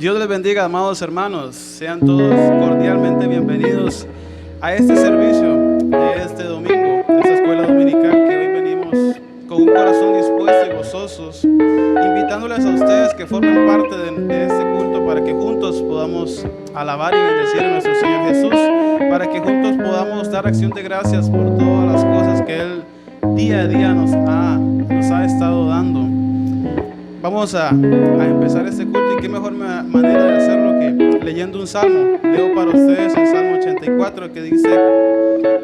Dios les bendiga, amados hermanos. Sean todos cordialmente bienvenidos a este servicio de este domingo, de esta escuela dominical que hoy venimos con un corazón dispuesto y gozosos, invitándoles a ustedes que formen parte de este culto para que juntos podamos alabar y bendecir a nuestro Señor Jesús, para que juntos podamos dar acción de gracias por todas las cosas que Él día a día nos ha estado dando. Vamos a empezar este culto, y qué mejor manera de hacerlo que leyendo un salmo. Leo para ustedes el Salmo 84, que dice: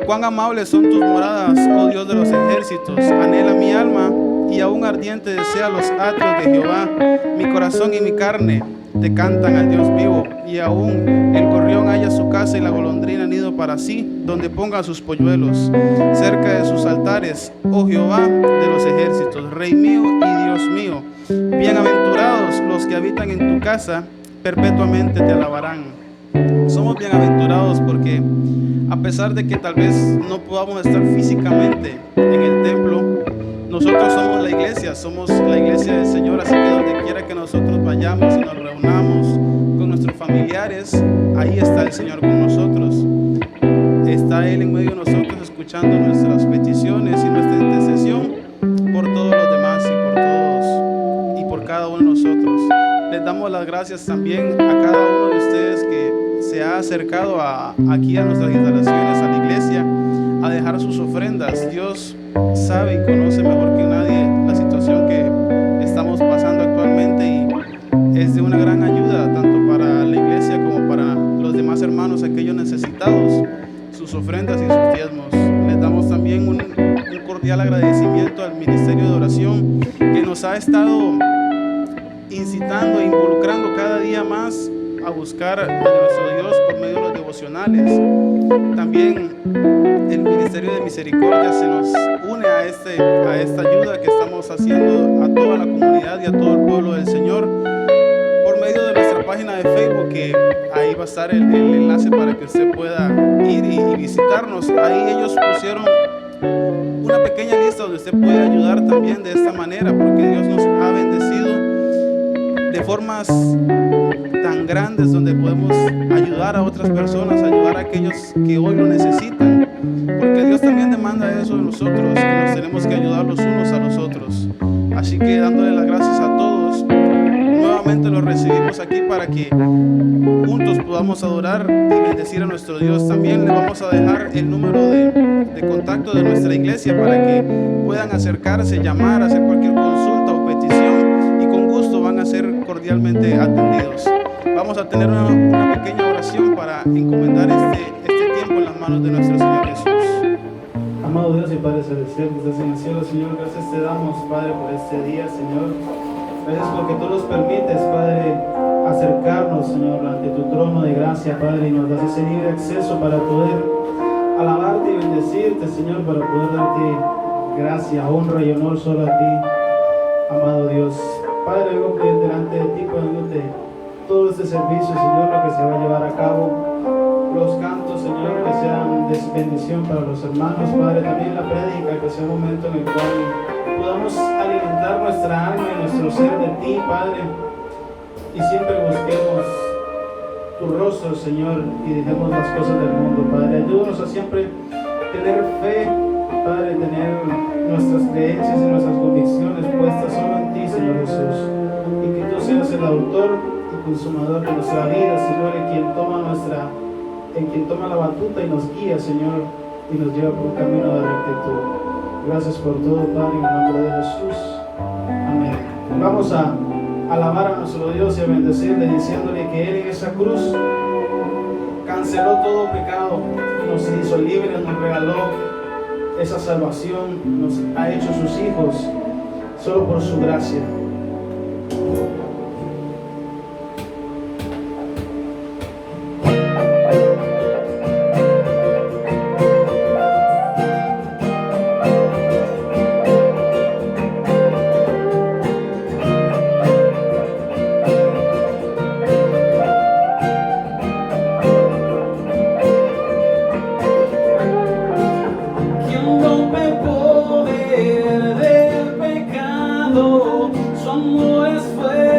cuán amables son tus moradas, oh Dios de los ejércitos. Anhela mi alma y aún ardiente desea los atrios de Jehová. Mi corazón y mi carne te cantan al Dios vivo, y aún el gorrión halla su casa y la golondrina nido para sí, donde ponga sus polluelos, cerca de sus altares, oh Jehová de los ejércitos, Rey mío y Dios mío. Bienaventurados los que habitan en tu casa, perpetuamente te alabarán. Somos bienaventurados porque a pesar de que tal vez no podamos estar físicamente en el templo, nosotros somos la iglesia del Señor, así que donde quiera que nosotros vayamos y nos reunamos con nuestros familiares, ahí está el Señor con nosotros. Está Él en medio de nosotros, escuchando nuestras peticiones y nuestra intercesión por todos los demás y por todos y por cada uno de nosotros. Les damos las gracias también a cada uno de ustedes que se ha acercado aquí a nuestras instalaciones, a la iglesia, a dejar sus ofrendas. Dios sabe y conoce mejor que nadie la situación que estamos pasando actualmente, y es de una gran ayuda tanto para la iglesia como para los demás hermanos, aquellos necesitados, sus ofrendas y sus diezmos. Les damos también un cordial agradecimiento al Ministerio de Oración, que nos ha estado incitando e involucrando cada día más a buscar a nuestro Dios por medio de los devocionales. También el Ministerio de Misericordia se nos une a esta ayuda que estamos haciendo a toda la comunidad y a todo el pueblo del Señor por medio de nuestra página de Facebook, que ahí va a estar el enlace para que usted pueda ir y visitarnos. Ahí ellos pusieron una pequeña lista donde usted puede ayudar también de esta manera, porque Dios nos ha bendecido de formas tan grandes donde podemos ayudar a otras personas, ayudar a aquellos que hoy lo necesitan, porque Dios también demanda eso de nosotros, que nos tenemos que ayudar los unos a los otros. Así que dándole las gracias a todos, nuevamente los recibimos aquí para que juntos podamos adorar y bendecir a nuestro Dios. También le vamos a dejar el número de contacto de nuestra iglesia para que puedan acercarse, llamar, hacer cualquier consulta o petición, y con gusto van a ser cordialmente atendidos. Vamos a tener una pequeña oración para encomendar este tiempo en las manos de nuestro Señor Jesús. Amado Dios y Padre Celestial que estás en el cielo, Señor, gracias te damos, Padre, por este día, Señor. Gracias porque tú nos permites, Padre, acercarnos, Señor, ante tu trono de gracia, Padre, y nos das ese libre acceso para poder alabarte y bendecirte, Señor, para poder darte gracia, honra y honor solo a ti, amado Dios. Padre, vengo delante de ti, poniéndote todo este servicio, Señor, lo que se va a llevar a cabo, los cantos, Señor, que sean de bendición para los hermanos, Padre, también la prédica, que sea un momento en el cual podamos alimentar nuestra alma y nuestro ser de ti, Padre, y siempre busquemos tu rostro, Señor, y dejemos las cosas del mundo, Padre. Ayúdanos a siempre tener fe, Padre, tener nuestras creencias y nuestras convicciones puestas solo en ti, Señor Jesús, y que tú seas el autor y consumador de nuestra vida, Señor, en quien toma la batuta y nos guía, Señor, y nos lleva por un camino de rectitud. Gracias por todo, Padre, en el nombre de Jesús. Amén. Vamos a alabar a nuestro Dios y a bendecirle, diciéndole que Él en esa cruz canceló todo pecado, nos hizo libres, nos regaló esa salvación, nos ha hecho sus hijos solo por su gracia. Su amor es fuerte.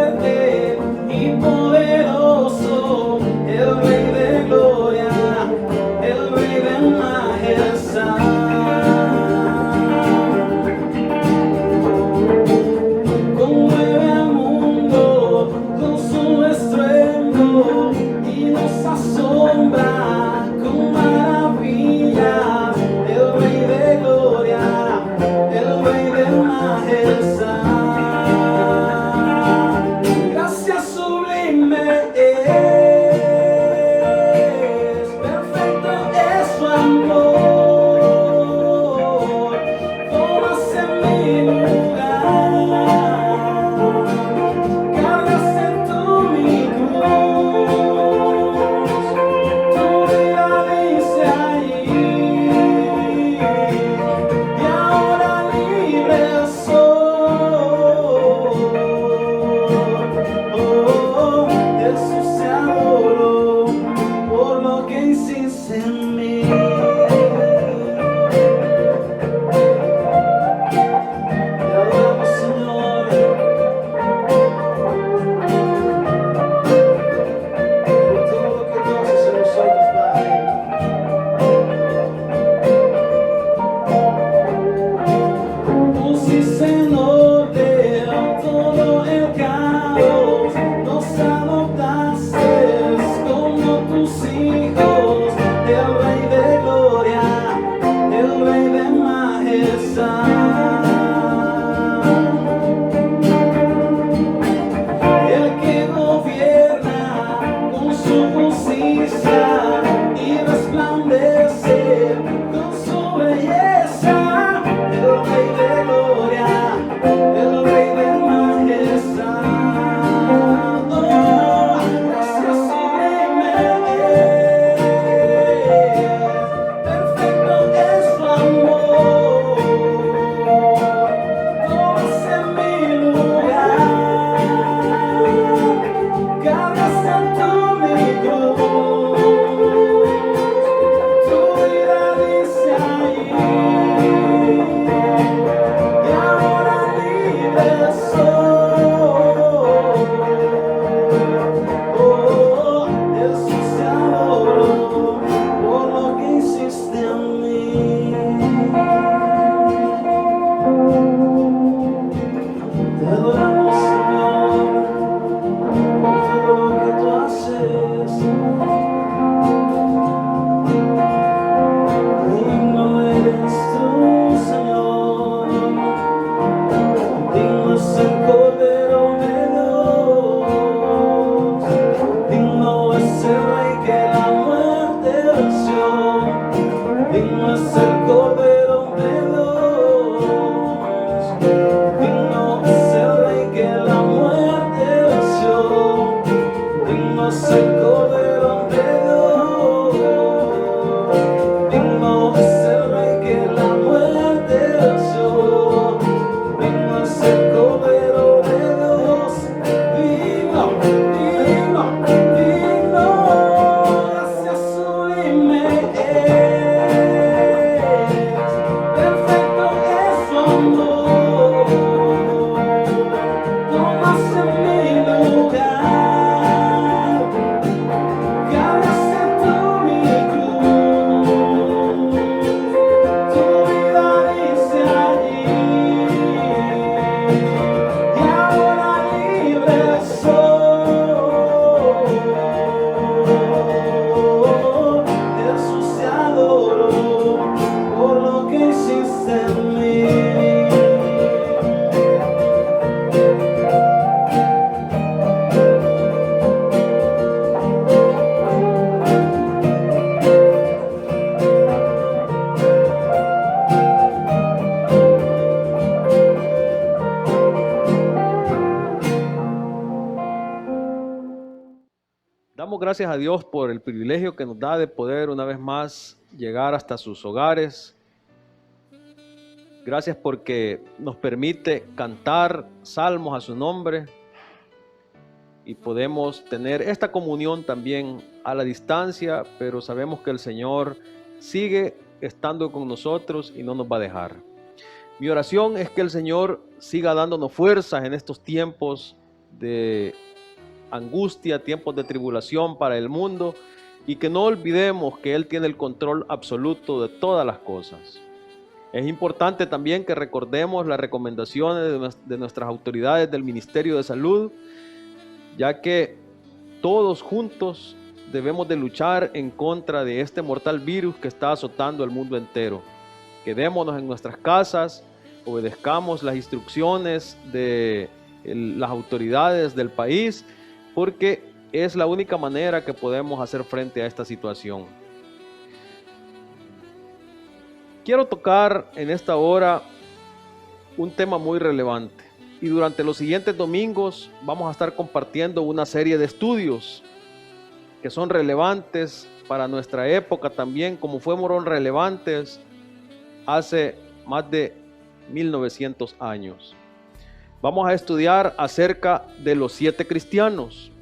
Damos gracias a Dios por el privilegio que nos da de poder una vez más llegar hasta sus hogares. Gracias porque nos permite cantar salmos a su nombre y podemos tener esta comunión también a la distancia, pero sabemos que el Señor sigue estando con nosotros y no nos va a dejar. Mi oración es que el Señor siga dándonos fuerzas en estos tiempos de angustia, tiempos de tribulación para el mundo, y que no olvidemos que Él tiene el control absoluto de todas las cosas. Es importante también que recordemos las recomendaciones de nuestras autoridades del Ministerio de Salud, ya que todos juntos debemos de luchar en contra de este mortal virus que está azotando el mundo entero. Quedémonos en nuestras casas, obedezcamos las instrucciones de las autoridades del país, porque es la única manera que podemos hacer frente a esta situación. Quiero tocar en esta hora un tema muy relevante y durante los siguientes domingos vamos a estar compartiendo una serie de estudios que son relevantes para nuestra época también, como fueron relevantes hace más de 1900 años. Vamos a estudiar acerca de los 7 cristianos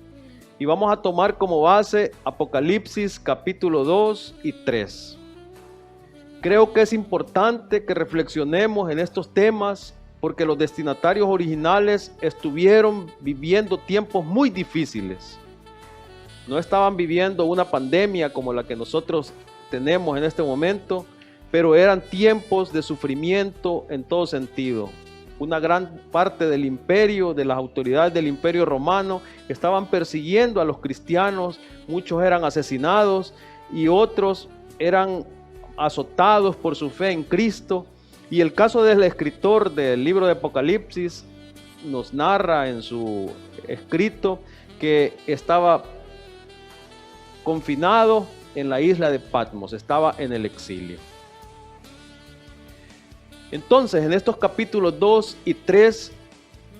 y vamos a tomar como base Apocalipsis capítulo 2 y 3. Creo que es importante que reflexionemos en estos temas porque los destinatarios originales estuvieron viviendo tiempos muy difíciles. No estaban viviendo una pandemia como la que nosotros tenemos en este momento, pero eran tiempos de sufrimiento en todo sentido. Una gran parte del imperio, de las autoridades del imperio romano, estaban persiguiendo a los cristianos, muchos eran asesinados y otros eran azotados por su fe en Cristo. Y el caso del escritor del libro de Apocalipsis nos narra en su escrito que estaba confinado en la isla de Patmos, estaba en el exilio. Entonces, en estos capítulos 2 y 3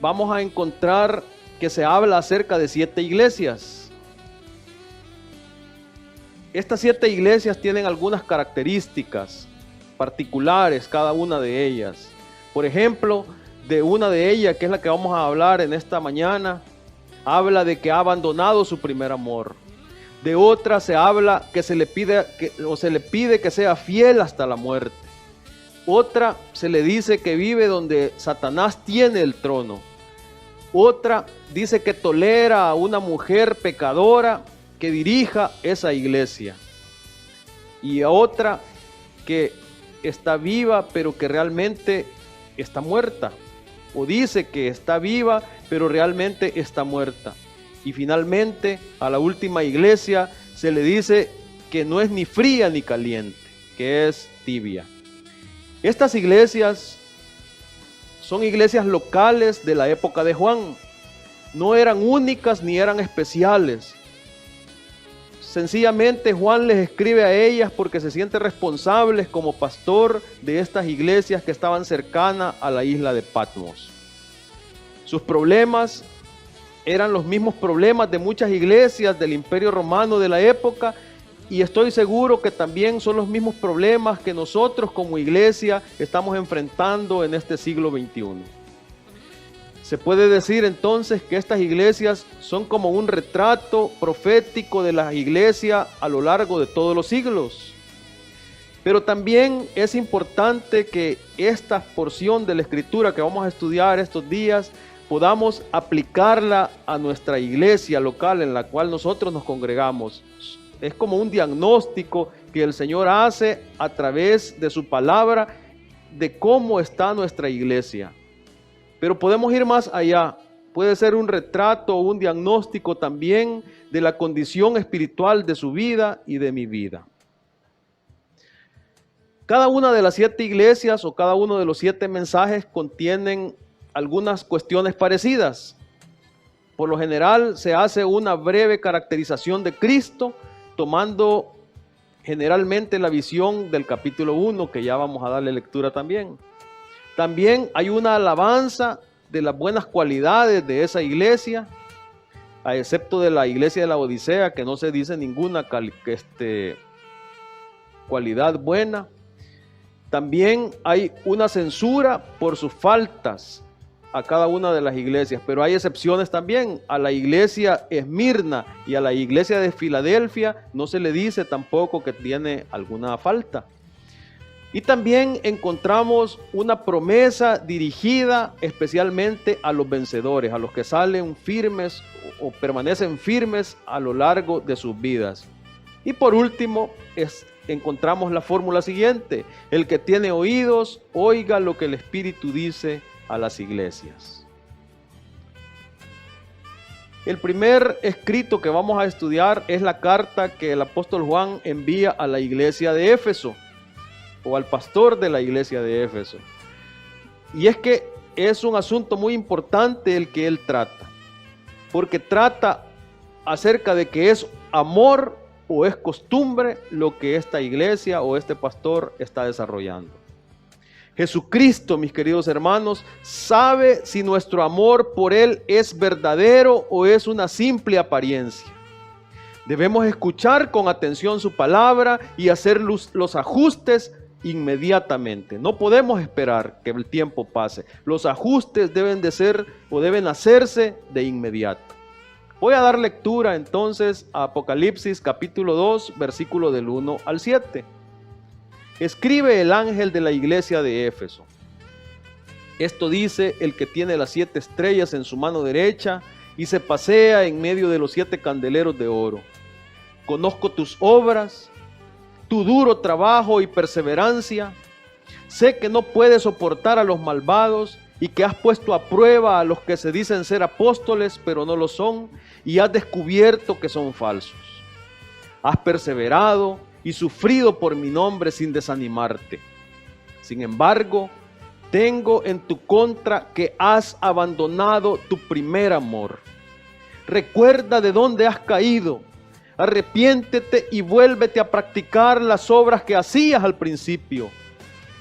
vamos a encontrar que se habla acerca de 7 iglesias. Estas 7 iglesias tienen algunas características particulares, cada una de ellas. Por ejemplo, de una de ellas, que es la que vamos a hablar en esta mañana, habla de que ha abandonado su primer amor. De otra se habla que se le pide que sea fiel hasta la muerte. Otra se le dice que vive donde Satanás tiene el trono. Otra dice que tolera a una mujer pecadora que dirija esa iglesia. Y a otra que está viva pero que realmente está muerta. O dice que está viva pero realmente está muerta. Y finalmente a la última iglesia se le dice que no es ni fría ni caliente, que es tibia. Estas iglesias son iglesias locales de la época de Juan. No eran únicas ni eran especiales. Sencillamente Juan les escribe a ellas porque se siente responsable como pastor de estas iglesias que estaban cercanas a la isla de Patmos. Sus problemas eran los mismos problemas de muchas iglesias del Imperio Romano de la época, y estoy seguro que también son los mismos problemas que nosotros como iglesia estamos enfrentando en este siglo XXI. Se puede decir entonces que estas iglesias son como un retrato profético de las iglesias a lo largo de todos los siglos. Pero también es importante que esta porción de la Escritura que vamos a estudiar estos días podamos aplicarla a nuestra iglesia local en la cual nosotros nos congregamos. Es como un diagnóstico que el Señor hace a través de su palabra de cómo está nuestra iglesia. Pero podemos ir más allá. Puede ser un retrato o un diagnóstico también de la condición espiritual de su vida y de mi vida. Cada una de las 7 iglesias o cada uno de los 7 mensajes contienen algunas cuestiones parecidas. Por lo general se hace una breve caracterización de Cristo, tomando generalmente la visión del capítulo 1, que ya vamos a darle lectura también. También hay una alabanza de las buenas cualidades de esa iglesia. a excepto de la iglesia de la Odisea, que no se dice ninguna cualidad buena. También hay una censura por sus faltas a cada una de las iglesias, pero hay excepciones también. A la iglesia Esmirna y a la iglesia de Filadelfia no se le dice tampoco que tiene alguna falta. Y también encontramos una promesa dirigida especialmente a los vencedores, a los que salen firmes o permanecen firmes a lo largo de sus vidas. Y por último, encontramos la fórmula siguiente: el que tiene oídos, oiga lo que el Espíritu dice a las iglesias. El primer escrito que vamos a estudiar es la carta que el apóstol Juan envía a la iglesia de Éfeso, o al pastor de la iglesia de Éfeso. Y es que es un asunto muy importante el que él trata, porque trata acerca de que es amor o es costumbre lo que esta iglesia o este pastor está desarrollando. Jesucristo, mis queridos hermanos, sabe si nuestro amor por Él es verdadero o es una simple apariencia. Debemos escuchar con atención su palabra y hacer los ajustes inmediatamente. No podemos esperar que el tiempo pase. Los ajustes deben de ser o deben hacerse de inmediato. Voy a dar lectura entonces a Apocalipsis capítulo 2, versículo del 1 al 7. Escribe el ángel de la iglesia de Éfeso: esto dice el que tiene las 7 estrellas en su mano derecha y se pasea en medio de los 7 candeleros de oro. Conozco tus obras, tu duro trabajo y perseverancia. Sé que no puedes soportar a los malvados y que has puesto a prueba a los que se dicen ser apóstoles, pero no lo son, y has descubierto que son falsos. Has perseverado y sufrido por mi nombre sin desanimarte. Sin embargo, tengo en tu contra que has abandonado tu primer amor. Recuerda de dónde has caído. Arrepiéntete y vuélvete a practicar las obras que hacías al principio.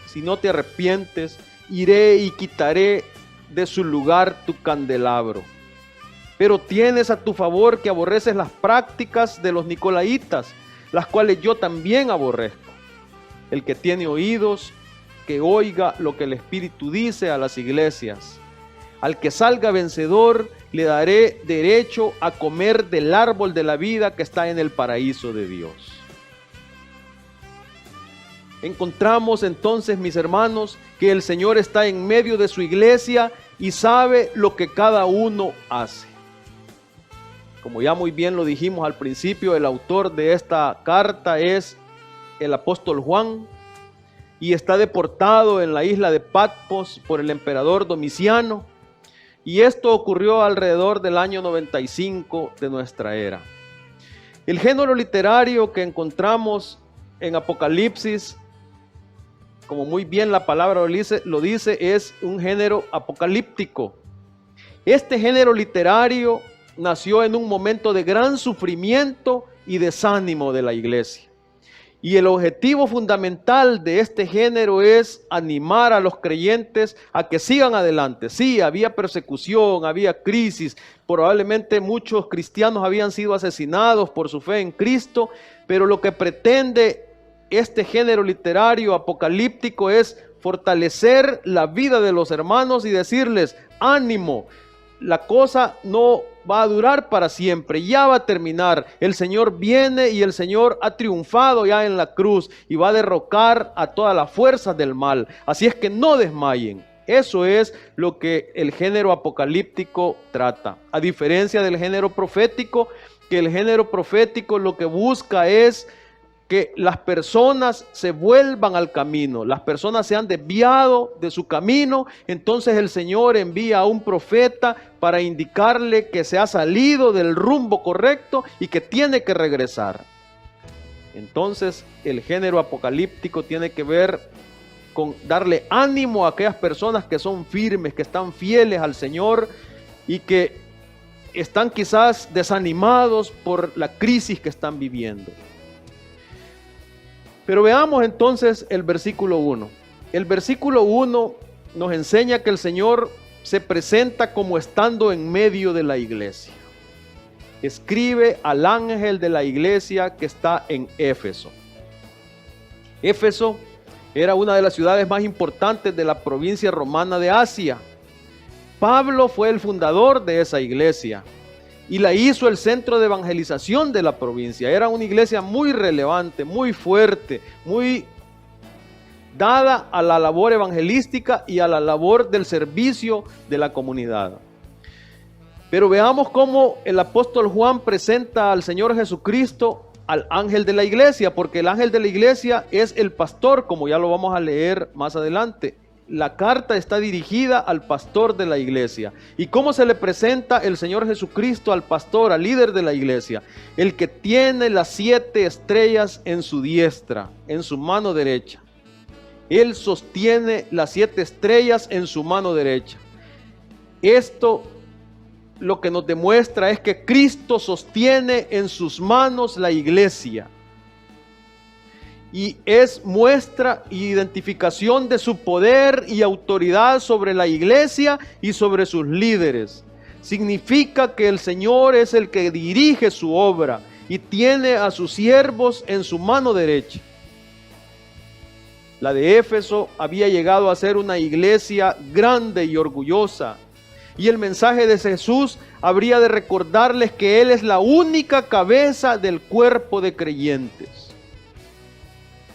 Si no te arrepientes, iré y quitaré de su lugar tu candelabro. Pero tienes a tu favor que aborreces las prácticas de los nicolaitas, las cuales yo también aborrezco. El que tiene oídos, que oiga lo que el Espíritu dice a las iglesias. Al que salga vencedor, le daré derecho a comer del árbol de la vida que está en el paraíso de Dios. Encontramos entonces, mis hermanos, que el Señor está en medio de su iglesia y sabe lo que cada uno hace. Como ya muy bien lo dijimos al principio, el autor de esta carta es el apóstol Juan y está deportado en la isla de Patmos por el emperador Domiciano. Y esto ocurrió alrededor del año 95 de nuestra era. El género literario que encontramos en Apocalipsis, como muy bien la palabra lo dice, es un género apocalíptico. Este género literario nació en un momento de gran sufrimiento y desánimo de la iglesia. Y el objetivo fundamental de este género es animar a los creyentes a que sigan adelante. Sí, había persecución, había crisis, probablemente muchos cristianos habían sido asesinados por su fe en Cristo, pero lo que pretende este género literario apocalíptico es fortalecer la vida de los hermanos y decirles: ánimo, la cosa no va a durar para siempre, ya va a terminar. El Señor viene y el Señor ha triunfado ya en la cruz y va a derrocar a todas las fuerzas del mal. Así es que no desmayen. Eso es lo que el género apocalíptico trata. A diferencia del género profético, que el género profético lo que busca es que las personas se vuelvan al camino, las personas se han desviado de su camino, entonces el Señor envía a un profeta para indicarle que se ha salido del rumbo correcto y que tiene que regresar. Entonces el género apocalíptico tiene que ver con darle ánimo a aquellas personas que son firmes, que están fieles al Señor y que están quizás desanimados por la crisis que están viviendo. Pero veamos entonces el versículo 1. El versículo 1 nos enseña que el Señor se presenta como estando en medio de la iglesia. escribe al ángel de la iglesia que está en Éfeso. Éfeso era una de las ciudades más importantes de la provincia romana de Asia. Pablo fue el fundador de esa iglesia y la hizo el centro de evangelización de la provincia. Era una iglesia muy relevante, muy fuerte, muy dada a la labor evangelística y a la labor del servicio de la comunidad. Pero veamos cómo el apóstol Juan presenta al Señor Jesucristo al ángel de la iglesia, porque el ángel de la iglesia es el pastor, como ya lo vamos a leer más adelante. La carta está dirigida al pastor de la iglesia. ¿Y cómo se le presenta el Señor Jesucristo al pastor, al líder de la iglesia? El que tiene las 7 estrellas en su diestra, en su mano derecha. Él sostiene las 7 estrellas en su mano derecha. Esto lo que nos demuestra es que Cristo sostiene en sus manos la iglesia. Y es muestra e identificación de su poder y autoridad sobre la iglesia y sobre sus líderes. Significa que el Señor es el que dirige su obra y tiene a sus siervos en su mano derecha. La de Éfeso había llegado a ser una iglesia grande y orgullosa. Y el mensaje de Jesús habría de recordarles que Él es la única cabeza del cuerpo de creyentes.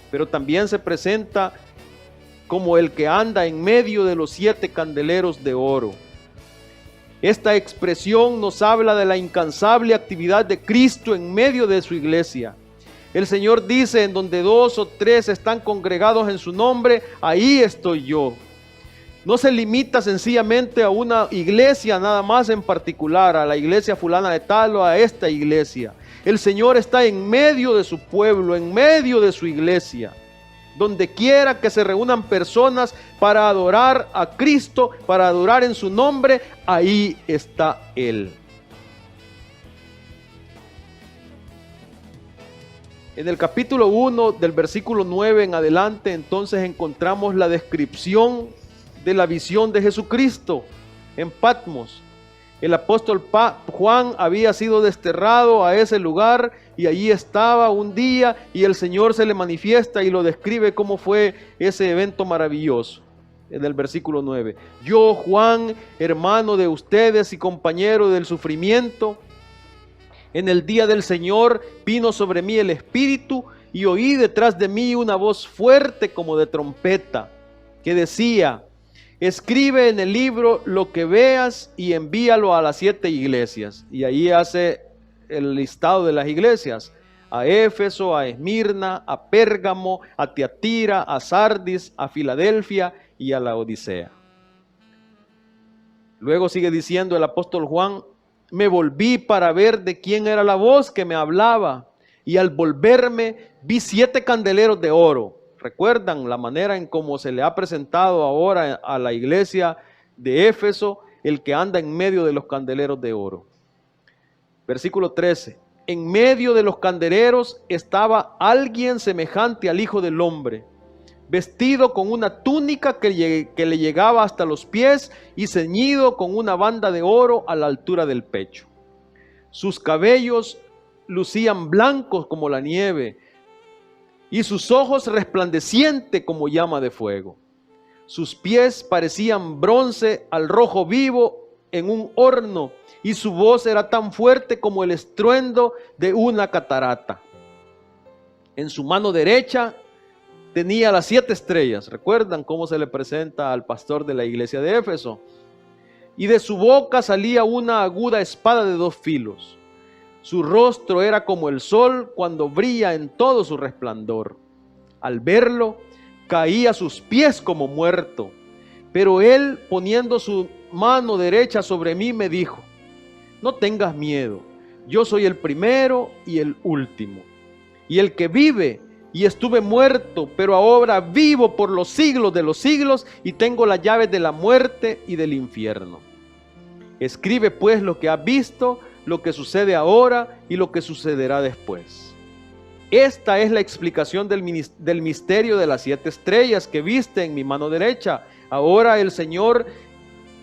Pero también se presenta como el que anda en medio de los 7 candeleros de oro. Esta expresión nos habla de la incansable actividad de Cristo en medio de su iglesia. El Señor dice: en donde 2 o 3 están congregados en su nombre, ahí estoy yo. No se limita sencillamente a una iglesia nada más en particular, a la iglesia fulana de tal o a esta iglesia. El Señor está en medio de su pueblo, en medio de su iglesia. Donde quiera que se reúnan personas para adorar a Cristo, para adorar en su nombre, ahí está Él. En el capítulo 1 del versículo 9 en adelante, entonces encontramos la descripción de la visión de Jesucristo en Patmos. El apóstol Juan había sido desterrado a ese lugar y allí estaba un día y el Señor se le manifiesta y lo describe cómo fue ese evento maravilloso. En el versículo 9, yo, Juan, hermano de ustedes y compañero del sufrimiento, en el día del Señor vino sobre mí el Espíritu y oí detrás de mí una voz fuerte como de trompeta que decía: escribe en el libro lo que veas y envíalo a las 7 iglesias. Y ahí hace el listado de las iglesias: a Éfeso, a Esmirna, a Pérgamo, a Tiatira, a Sardis, a Filadelfia y a la Odisea. Luego sigue diciendo el apóstol Juan: me volví para ver de quién era la voz que me hablaba, y al volverme vi 7 candeleros de oro. ¿Recuerdan la manera en cómo se le ha presentado ahora a la iglesia de Éfeso, el que anda en medio de los candeleros de oro? Versículo 13. En medio de los candeleros estaba alguien semejante al Hijo del Hombre, vestido con una túnica que le llegaba hasta los pies y ceñido con una banda de oro a la altura del pecho. Sus cabellos lucían blancos como la nieve, y sus ojos resplandecientes como llama de fuego. Sus pies parecían bronce al rojo vivo en un horno, y su voz era tan fuerte como el estruendo de una catarata. En su mano derecha tenía las 7 estrellas. ¿Recuerdan cómo se le presenta al pastor de la iglesia de Éfeso? Y de su boca salía una aguda espada de 2 filos. Su rostro era como el sol cuando brilla en todo su resplandor. Al verlo, caí a sus pies como muerto. Pero él, poniendo su mano derecha sobre mí, me dijo: no tengas miedo, yo soy el primero y el último, y el que vive, y estuve muerto, pero ahora vivo por los siglos de los siglos, y tengo las llaves de la muerte y del infierno. Escribe pues lo que has visto, lo que sucede ahora y lo que sucederá después. Esta es la explicación del misterio de las 7 estrellas que viste en mi mano derecha. Ahora el Señor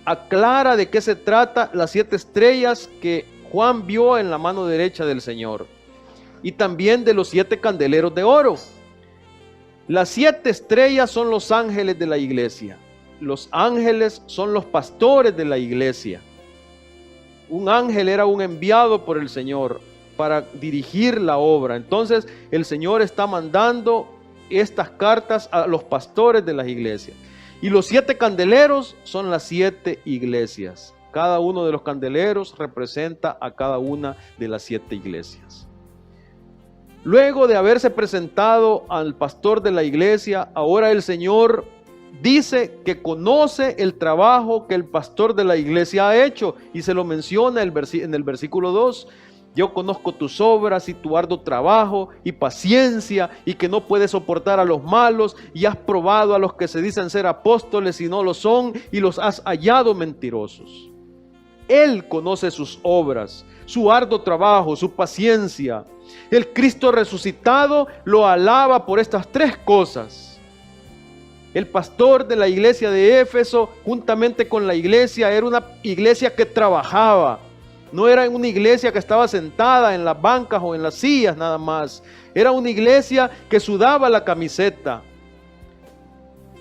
aclara de qué se trata las 7 estrellas que Juan vio en la mano derecha del Señor, y también de los 7 candeleros de oro. Las 7 estrellas son los ángeles de la iglesia. Los ángeles son los pastores de la iglesia. Un ángel era un enviado por el Señor para dirigir la obra. Entonces el Señor está mandando estas cartas a los pastores de las iglesias. Y los 7 candeleros son las 7 iglesias. Cada uno de los candeleros representa a cada una de las 7 iglesias. Luego de haberse presentado al pastor de la iglesia, ahora el Señor dice que conoce el trabajo que el pastor de la iglesia ha hecho, y se lo menciona en el versículo 2. Yo conozco tus obras y tu arduo trabajo y paciencia, y que no puedes soportar a los malos, y has probado a los que se dicen ser apóstoles y no lo son, y los has hallado mentirosos. Él conoce sus obras, su arduo trabajo, su paciencia. El Cristo resucitado lo alaba por estas 3 cosas. El pastor de la iglesia de Éfeso, juntamente con la iglesia, era una iglesia que trabajaba. No era una iglesia que estaba sentada en las bancas o en las sillas nada más. Era una iglesia que sudaba la camiseta.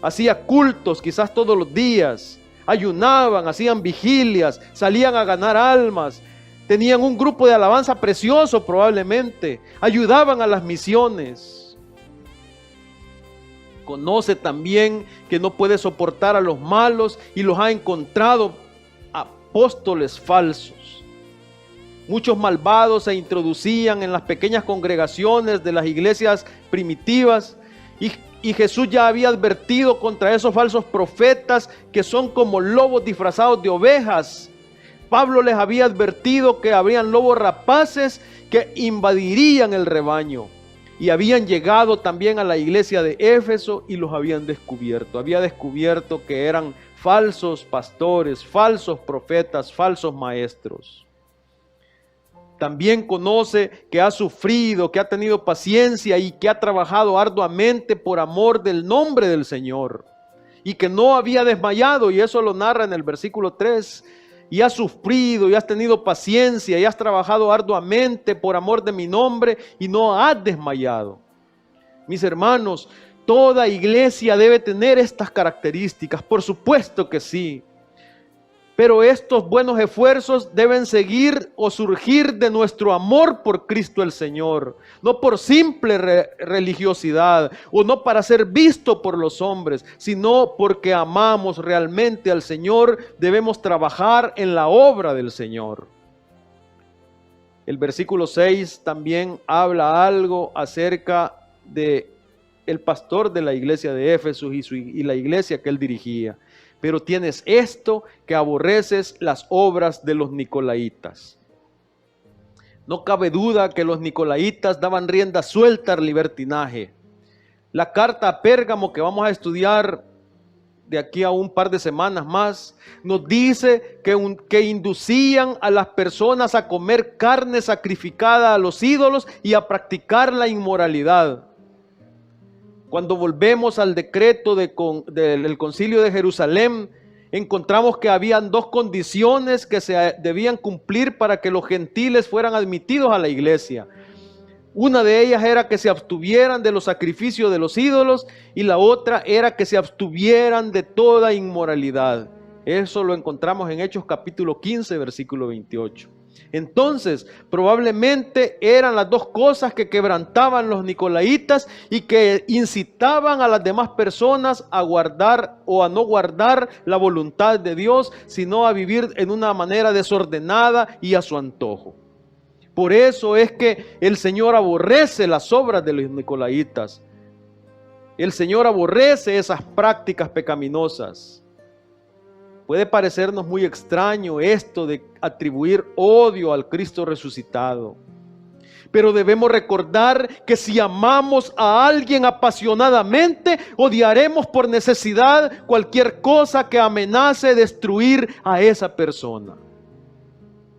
Hacía cultos quizás todos los días. Ayunaban, hacían vigilias, salían a ganar almas. Tenían un grupo de alabanza precioso probablemente. Ayudaban a las misiones. Conoce también que no puede soportar a los malos y los ha encontrado apóstoles falsos. Muchos malvados se introducían en las pequeñas congregaciones de las iglesias primitivas, y Jesús ya había advertido contra esos falsos profetas que son como lobos disfrazados de ovejas. Pablo les había advertido que habrían lobos rapaces que invadirían el rebaño, y habían llegado también a la iglesia de Éfeso y los habían descubierto. Había descubierto que eran falsos pastores, falsos profetas, falsos maestros. También conoce que ha sufrido, que ha tenido paciencia y que ha trabajado arduamente por amor del nombre del Señor, y que no había desmayado, y eso lo narra en el versículo 3. Y has sufrido y has tenido paciencia y has trabajado arduamente por amor de mi nombre y no has desmayado. Mis hermanos, toda iglesia debe tener estas características, por supuesto que sí. Pero estos buenos esfuerzos deben seguir o surgir de nuestro amor por Cristo el Señor, no por simple religiosidad o no para ser visto por los hombres, sino porque amamos realmente al Señor. Debemos trabajar en la obra del Señor. El versículo 6 también habla algo acerca de el pastor de la iglesia de Éfeso y la iglesia que él dirigía. Pero tienes esto, que aborreces las obras de los nicolaitas. No cabe duda que los nicolaitas daban rienda suelta al libertinaje. La carta a Pérgamo, que vamos a estudiar de aquí a un par de semanas más, nos dice que inducían a las personas a comer carne sacrificada a los ídolos y a practicar la inmoralidad. Cuando volvemos al decreto del Concilio de Jerusalén, encontramos que habían 2 condiciones que se debían cumplir para que los gentiles fueran admitidos a la iglesia. Una de ellas era que se abstuvieran de los sacrificios de los ídolos, y la otra era que se abstuvieran de toda inmoralidad. Eso lo encontramos en Hechos capítulo 15, versículo 28. Entonces, probablemente eran las 2 cosas que quebrantaban los nicolaitas y que incitaban a las demás personas a guardar o a no guardar la voluntad de Dios, sino a vivir en una manera desordenada y a su antojo. Por eso es que el Señor aborrece las obras de los nicolaitas. El Señor aborrece esas prácticas pecaminosas. Puede parecernos muy extraño esto de atribuir odio al Cristo resucitado. Pero debemos recordar que si amamos a alguien apasionadamente, odiaremos por necesidad cualquier cosa que amenace destruir a esa persona.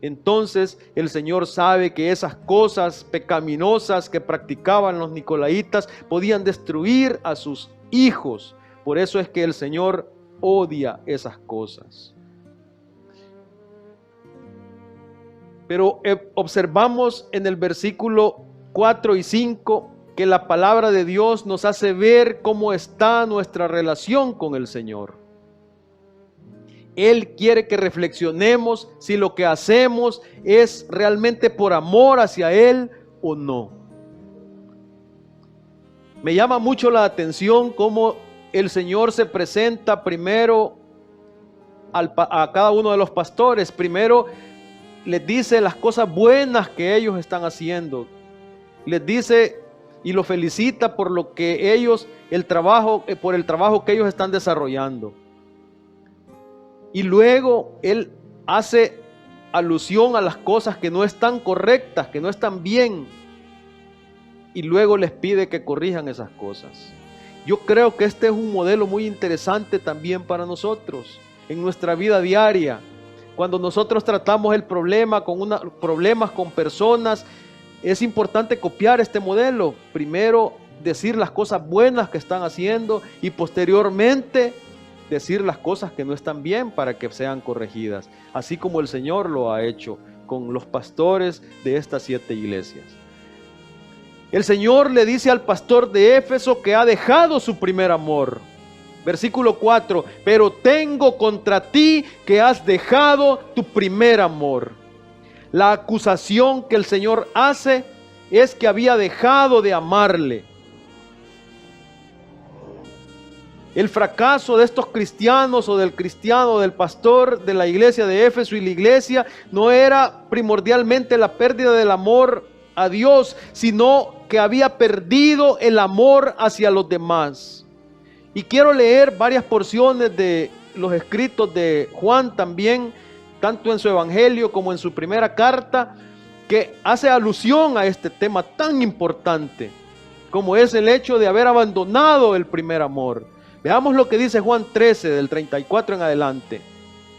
Entonces el Señor sabe que esas cosas pecaminosas que practicaban los nicolaitas podían destruir a sus hijos. Por eso es que el Señor odia esas cosas. Pero observamos en el versículo 4 y 5 que la palabra de Dios nos hace ver cómo está nuestra relación con el Señor. Él quiere que reflexionemos si lo que hacemos es realmente por amor hacia Él o no. Me llama mucho la atención cómo el Señor se presenta primero a cada uno de los pastores. Primero les dice las cosas buenas que ellos están haciendo. Les dice y los felicita por lo que ellos, por el trabajo que ellos están desarrollando. Y luego Él hace alusión a las cosas que no están correctas, que no están bien. Y luego les pide que corrijan esas cosas. Yo creo que este es un modelo muy interesante también para nosotros en nuestra vida diaria. Cuando nosotros tratamos el problema problemas con personas, es importante copiar este modelo. Primero decir las cosas buenas que están haciendo y posteriormente decir las cosas que no están bien para que sean corregidas, así como el Señor lo ha hecho con los pastores de estas 7 iglesias. El Señor le dice al pastor de Éfeso que ha dejado su primer amor. Versículo 4, pero tengo contra ti que has dejado tu primer amor. La acusación que el Señor hace es que había dejado de amarle. El fracaso de estos cristianos o del cristiano, del pastor de la iglesia de Éfeso y la iglesia no era primordialmente la pérdida del amor a Dios, sino que había perdido el amor hacia los demás. Y quiero leer varias porciones de los escritos de Juan también, tanto en su evangelio como en su primera carta, que hace alusión a este tema tan importante, como es el hecho de haber abandonado el primer amor. Veamos lo que dice Juan 13, del 34 en adelante,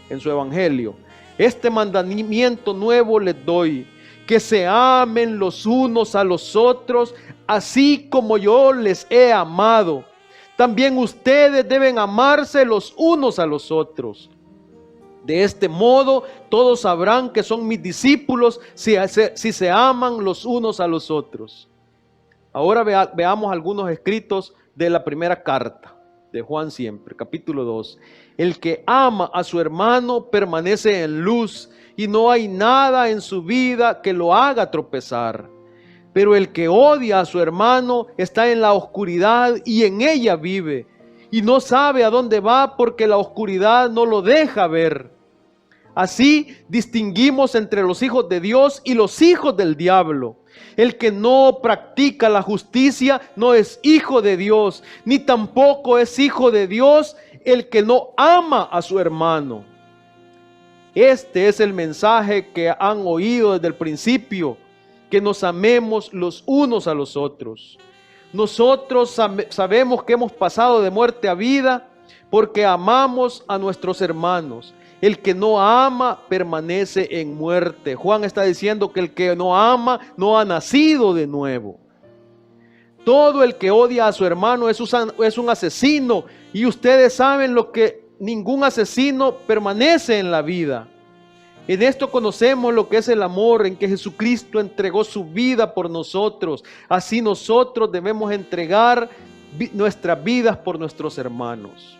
en su evangelio. Este mandamiento nuevo les doy, que se amen los unos a los otros, así como yo les he amado. También ustedes deben amarse los unos a los otros. De este modo, todos sabrán que son mis discípulos si se aman los unos a los otros. Ahora veamos algunos escritos de la primera carta de Juan siempre, capítulo 2. El que ama a su hermano permanece en luz y no hay nada en su vida que lo haga tropezar. Pero el que odia a su hermano está en la oscuridad y en ella vive, y no sabe a dónde va porque la oscuridad no lo deja ver. Así distinguimos entre los hijos de Dios y los hijos del diablo. El que no practica la justicia no es hijo de Dios, ni tampoco es hijo de Dios el que no ama a su hermano. Este es el mensaje que han oído desde el principio, que nos amemos los unos a los otros. Nosotros sabemos que hemos pasado de muerte a vida porque amamos a nuestros hermanos. El que no ama permanece en muerte. Juan está diciendo que el que no ama no ha nacido de nuevo. Todo el que odia a su hermano es un asesino, y ustedes saben lo que ningún asesino permanece en la vida. En esto conocemos lo que es el amor, en que Jesucristo entregó su vida por nosotros. Así nosotros debemos entregar nuestras vidas por nuestros hermanos.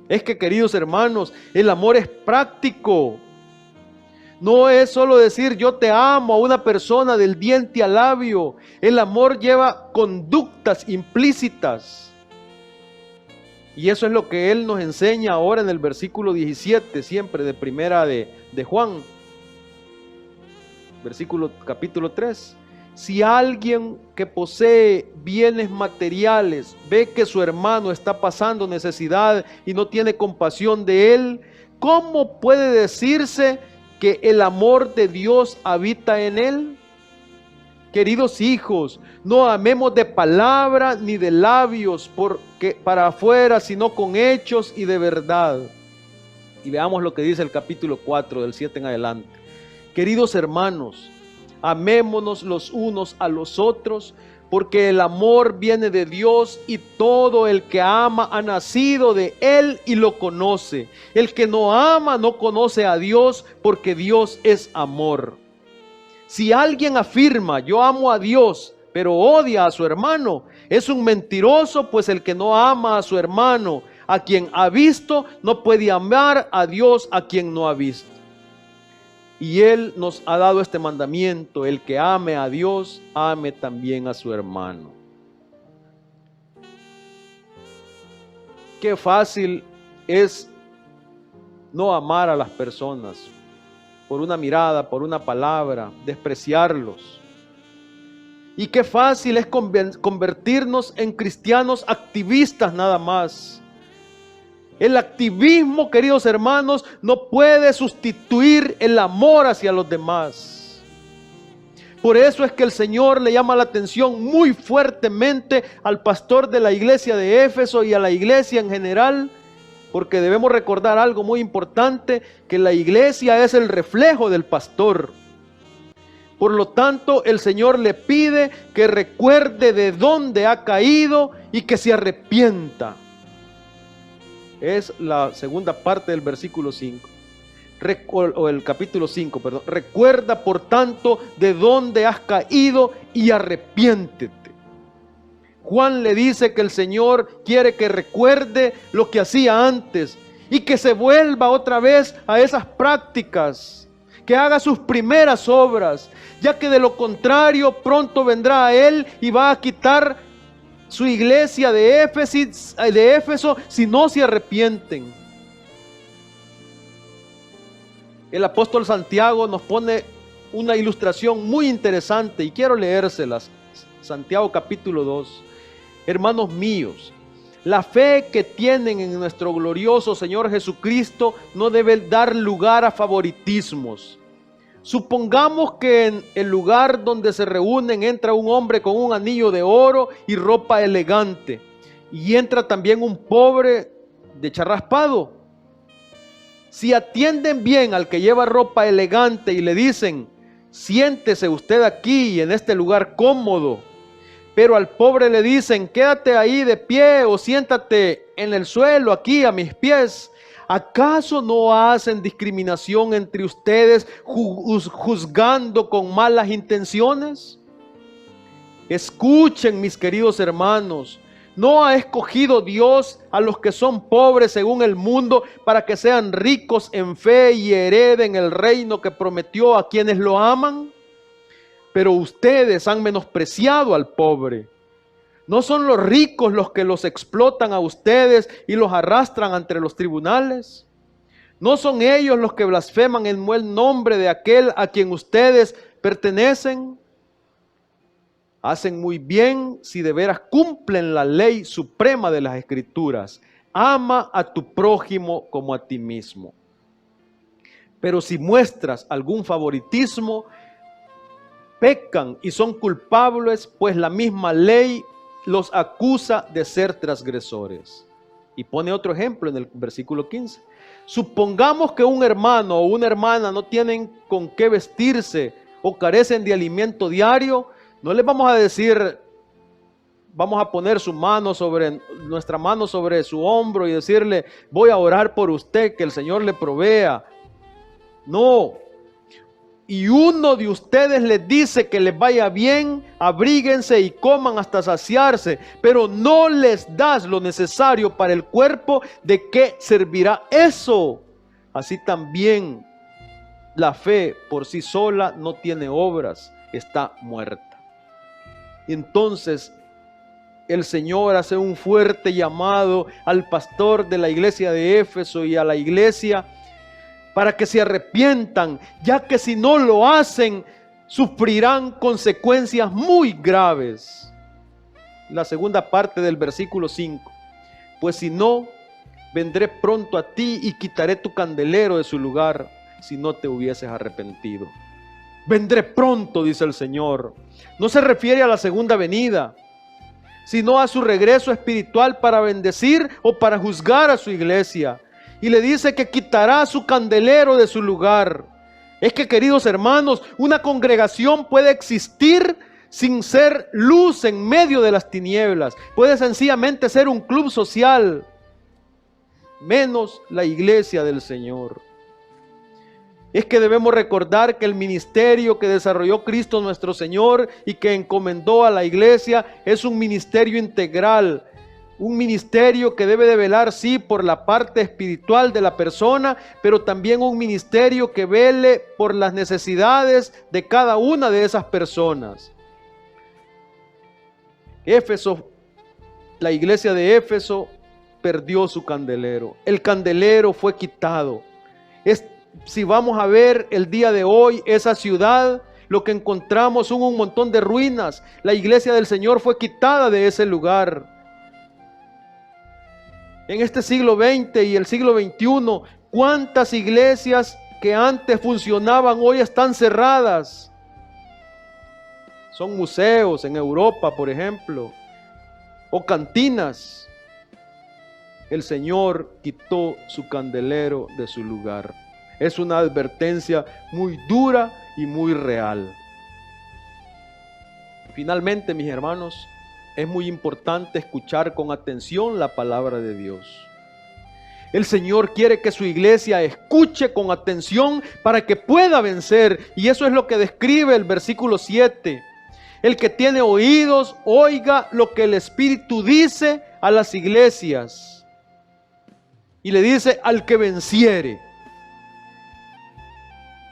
Es que, queridos hermanos, el amor es práctico. No es solo decir yo te amo a una persona del diente al labio. El amor lleva conductas implícitas. Y eso es lo que Él nos enseña ahora en el versículo 17, siempre de primera de Juan. Capítulo 3. Si alguien que posee bienes materiales ve que su hermano está pasando necesidad y no tiene compasión de él, ¿cómo puede decirse que el amor de Dios habita en él? Queridos hijos, no amemos de palabra ni de labios para afuera, sino con hechos y de verdad. Y veamos lo que dice el capítulo 4, del 7 en adelante. Queridos hermanos, amémonos los unos a los otros, porque el amor viene de Dios y todo el que ama ha nacido de Él y lo conoce. El que no ama no conoce a Dios, porque Dios es amor. Si alguien afirma, yo amo a Dios, pero odia a su hermano, es un mentiroso, pues el que no ama a su hermano, a quien ha visto, no puede amar a Dios a quien no ha visto. Y Él nos ha dado este mandamiento: el que ame a Dios, ame también a su hermano. Qué fácil es no amar a las personas por una mirada, por una palabra, despreciarlos. Y qué fácil es convertirnos en cristianos activistas nada más. El activismo, queridos hermanos, no puede sustituir el amor hacia los demás. Por eso es que el Señor le llama la atención muy fuertemente al pastor de la iglesia de Éfeso y a la iglesia en general, porque debemos recordar algo muy importante, que la iglesia es el reflejo del pastor. Por lo tanto, el Señor le pide que recuerde de dónde ha caído y que se arrepienta. Es la segunda parte del versículo 5, o el capítulo 5, perdón. Recuerda, por tanto, de dónde has caído y arrepiéntete. Juan le dice que el Señor quiere que recuerde lo que hacía antes y que se vuelva otra vez a esas prácticas, que haga sus primeras obras, ya que de lo contrario pronto vendrá a Él y va a quitar su iglesia de Éfeso si no se arrepienten. El apóstol Santiago nos pone una ilustración muy interesante y quiero leérselas. Santiago capítulo 2. Hermanos míos, la fe que tienen en nuestro glorioso Señor Jesucristo no debe dar lugar a favoritismos. Supongamos que en el lugar donde se reúnen entra un hombre con un anillo de oro y ropa elegante, y entra también un pobre de charraspado. Si atienden bien al que lleva ropa elegante y le dicen: siéntese usted aquí en este lugar cómodo, pero al pobre le dicen: quédate ahí de pie o siéntate en el suelo aquí a mis pies, ¿acaso no hacen discriminación entre ustedes, juzgando con malas intenciones? Escuchen, mis queridos hermanos, ¿no ha escogido Dios a los que son pobres según el mundo para que sean ricos en fe y hereden el reino que prometió a quienes lo aman? Pero ustedes han menospreciado al pobre. ¿No son los ricos los que los explotan a ustedes y los arrastran ante los tribunales? ¿No son ellos los que blasfeman en el nombre de aquel a quien ustedes pertenecen? Hacen muy bien si de veras cumplen la ley suprema de las Escrituras: ama a tu prójimo como a ti mismo. Pero si muestras algún favoritismo, pecan y son culpables, pues la misma ley los acusa de ser transgresores. Y pone otro ejemplo en el versículo 15. Supongamos que un hermano o una hermana no tienen con qué vestirse o carecen de alimento diario. No les vamos a decir: vamos a poner nuestra mano sobre su hombro y decirle: voy a orar por usted, que el Señor le provea. No. Y uno de ustedes les dice que les vaya bien, abríguense y coman hasta saciarse, pero no les das lo necesario para el cuerpo, ¿de qué servirá eso? Así también la fe por sí sola no tiene obras, está muerta. Entonces el Señor hace un fuerte llamado al pastor de la iglesia de Éfeso y a la iglesia para que se arrepientan, ya que si no lo hacen, sufrirán consecuencias muy graves. La segunda parte del versículo 5. Pues si no, vendré pronto a ti y quitaré tu candelero de su lugar, si no te hubieses arrepentido. Vendré pronto, dice el Señor. No se refiere a la segunda venida, sino a su regreso espiritual para bendecir o para juzgar a su iglesia. Y le dice que quitará su candelero de su lugar. Es que, queridos hermanos, una congregación puede existir sin ser luz en medio de las tinieblas. Puede sencillamente ser un club social, menos la iglesia del Señor. Es que debemos recordar que el ministerio que desarrolló Cristo nuestro Señor y que encomendó a la iglesia es un ministerio integral, un ministerio que debe de velar, sí, por la parte espiritual de la persona, pero también un ministerio que vele por las necesidades de cada una de esas personas. Éfeso, la iglesia de Éfeso perdió su candelero. El candelero fue quitado. Si vamos a ver el día de hoy esa ciudad, lo que encontramos son un montón de ruinas. La iglesia del Señor fue quitada de ese lugar. En este siglo XX y el siglo XXI, ¿cuántas iglesias que antes funcionaban hoy están cerradas? Son museos en Europa, por ejemplo, o cantinas. El Señor quitó su candelero de su lugar. Es una advertencia muy dura y muy real. Finalmente, mis hermanos, es muy importante escuchar con atención la palabra de Dios. El Señor quiere que su iglesia escuche con atención para que pueda vencer. Y eso es lo que describe el versículo 7. El que tiene oídos, oiga lo que el Espíritu dice a las iglesias. Y le dice al que venciere.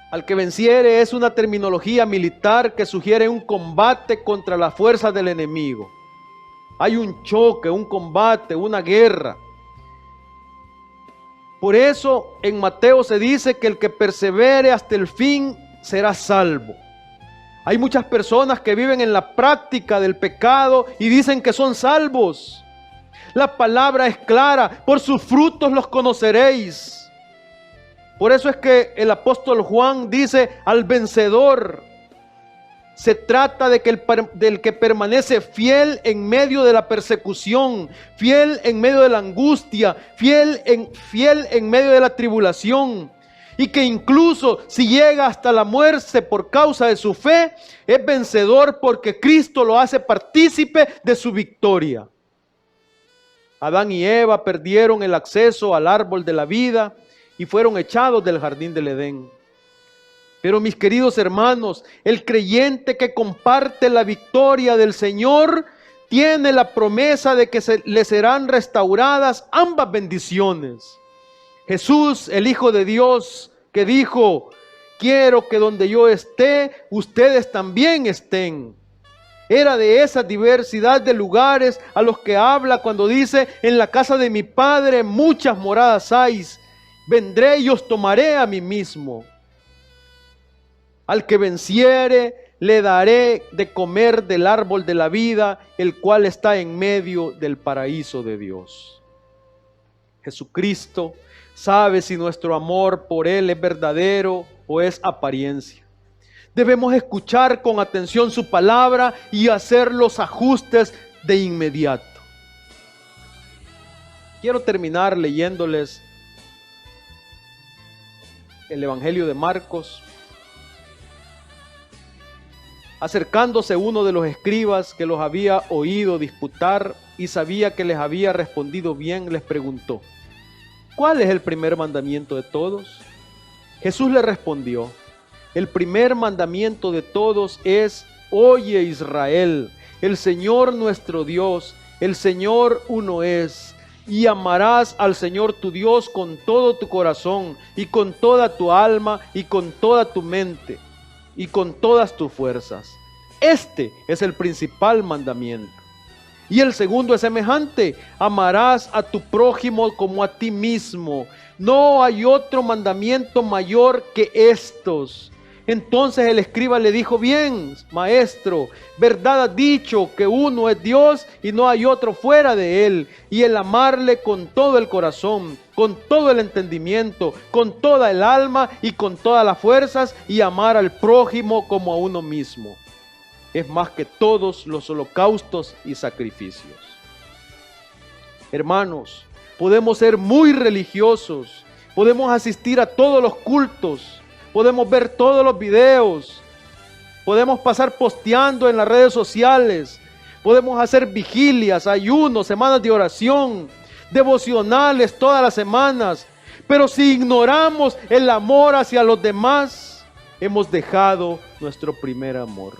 Al que venciere es una terminología militar que sugiere un combate contra las fuerzas del enemigo. Hay un choque, un combate, una guerra. Por eso en Mateo se dice que el que persevere hasta el fin será salvo. Hay muchas personas que viven en la práctica del pecado y dicen que son salvos. La palabra es clara, por sus frutos los conoceréis. Por eso es que el apóstol Juan dice al vencedor. Se trata de que del que permanece fiel en medio de la persecución, fiel en medio de la angustia, fiel en medio de la tribulación. Y que incluso si llega hasta la muerte por causa de su fe, es vencedor porque Cristo lo hace partícipe de su victoria. Adán y Eva perdieron el acceso al árbol de la vida y fueron echados del jardín del Edén. Pero mis queridos hermanos, el creyente que comparte la victoria del Señor tiene la promesa de que le serán restauradas ambas bendiciones. Jesús, el Hijo de Dios, que dijo, quiero que donde yo esté, ustedes también estén. Era de esa diversidad de lugares a los que habla cuando dice, en la casa de mi Padre muchas moradas hay, vendré y os tomaré a mí mismo. Al que venciere, le daré de comer del árbol de la vida, el cual está en medio del paraíso de Dios. Jesucristo sabe si nuestro amor por Él es verdadero o es apariencia. Debemos escuchar con atención su palabra y hacer los ajustes de inmediato. Quiero terminar leyéndoles el Evangelio de Marcos. Acercándose uno de los escribas que los había oído disputar y sabía que les había respondido bien, les preguntó, ¿cuál es el primer mandamiento de todos? Jesús le respondió, el primer mandamiento de todos es, oye Israel, el Señor nuestro Dios, el Señor uno es, y amarás al Señor tu Dios con todo tu corazón y con toda tu alma y con toda tu mente y con todas tus fuerzas. Este es el principal mandamiento. Y el segundo es semejante, amarás a tu prójimo como a ti mismo. No hay otro mandamiento mayor que estos. Entonces el escriba le dijo, bien, maestro, verdad has dicho que uno es Dios y no hay otro fuera de Él. Y el amarle con todo el corazón, con todo el entendimiento, con toda el alma y con todas las fuerzas, y amar al prójimo como a uno mismo. Es más que todos los holocaustos y sacrificios. Hermanos, podemos ser muy religiosos, podemos asistir a todos los cultos, podemos ver todos los videos, podemos pasar posteando en las redes sociales, podemos hacer vigilias, ayunos, semanas de oración, devocionales todas las semanas, pero si ignoramos el amor hacia los demás, hemos dejado nuestro primer amor.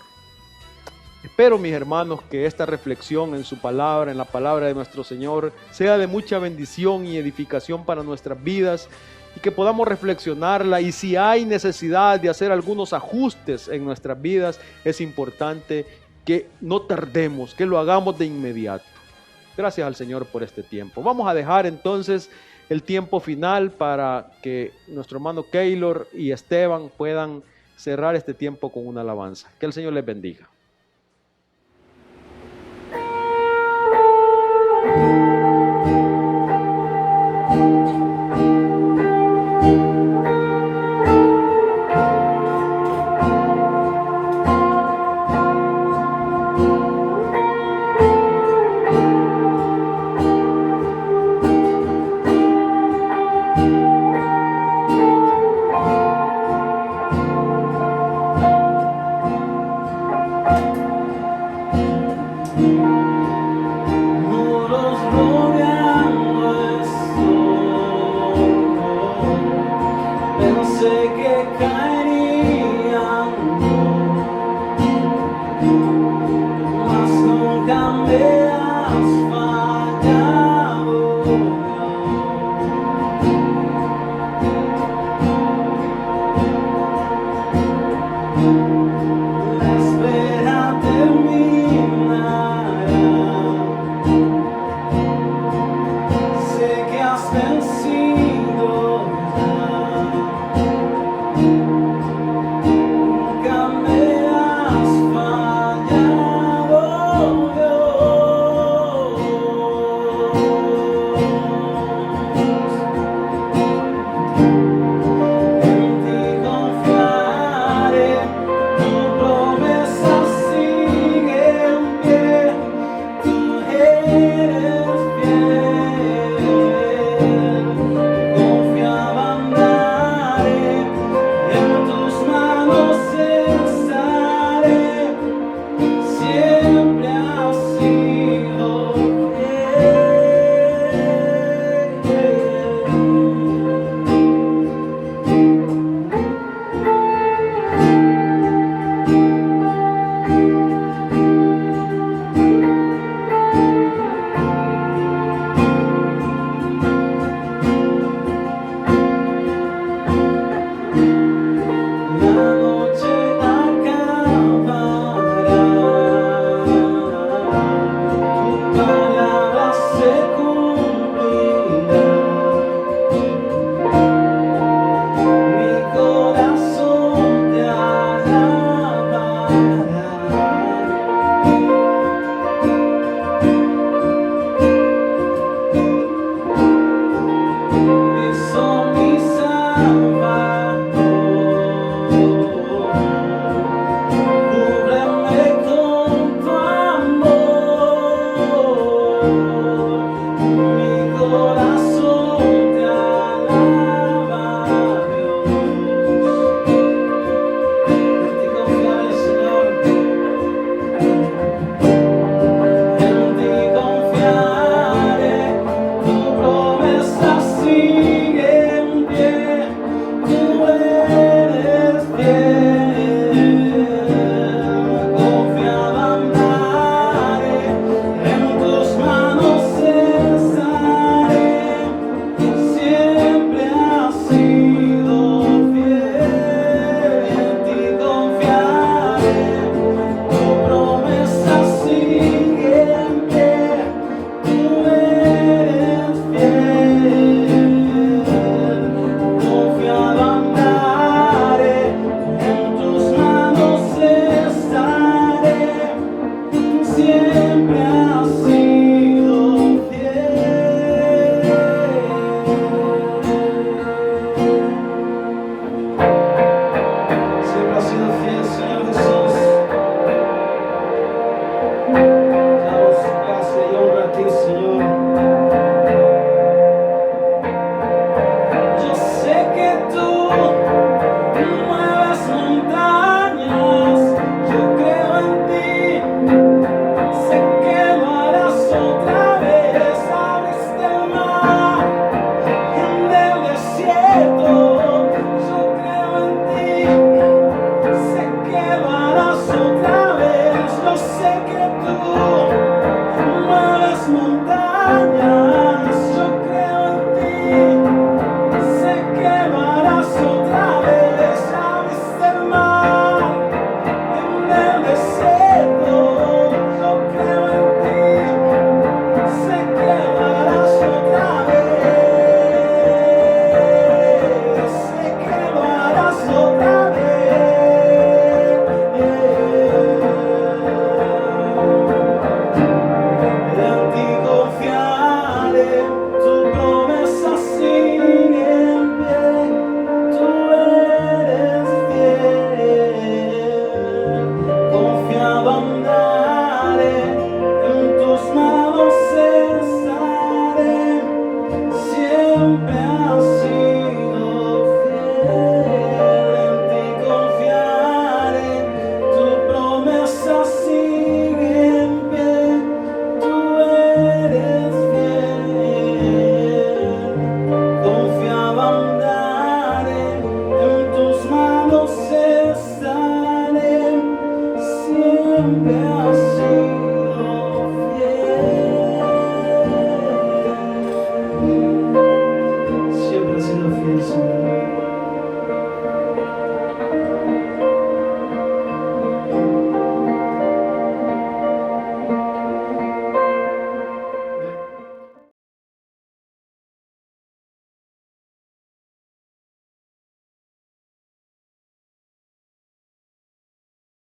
Espero, mis hermanos, que esta reflexión en su palabra, en la palabra de nuestro Señor, sea de mucha bendición y edificación para nuestras vidas y que podamos reflexionarla, y si hay necesidad de hacer algunos ajustes en nuestras vidas, es importante que no tardemos, que lo hagamos de inmediato. Gracias al Señor por este tiempo. Vamos a dejar entonces el tiempo final para que nuestro hermano Keylor y Esteban puedan cerrar este tiempo con una alabanza. Que el Señor les bendiga. Sé que caería.